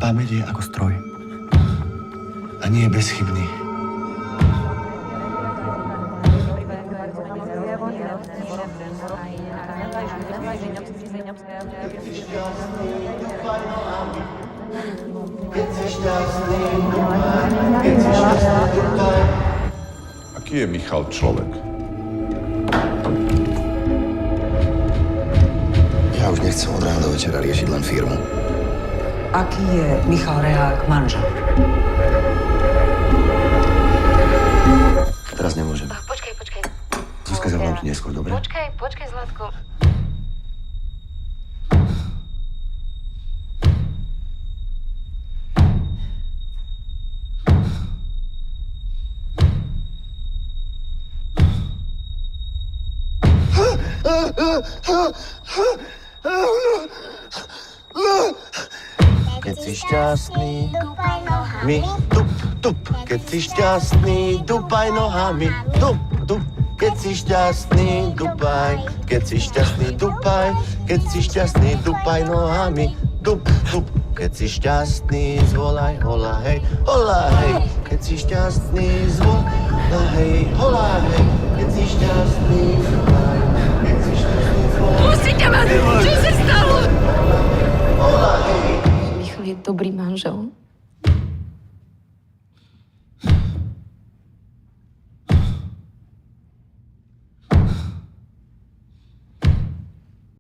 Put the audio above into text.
Pamäť je ako stroj. A nie je bezchybný. Aký je Michal človek? Ja už nechcem od rána do večera riešiť len firmu. Aký je Michal Rehák manžel? Teraz nemôžem. Počkaj. Zuzka, zavolám ti neskôr, dobre? Počkaj, Zlatko. Keď si šťastný, my tup, tup. Keď si šťastný, dupaj nohami, tup, tup. Keď si šťastný, dupaj. Keď si šťastný, dupaj. Keď si šťastný, dupaj nohami, tup, tup. Keď si šťastný, zvolaj, hola, hej, hola, hej. Keď si šťastný, zvolaj, hej, hola, hej. Keď si šťastný, zvolaj. Keď si šťastný, zvolaj. Pustite ma! Čo sa stalo? Hola, hej. Michal je dobrý manžel.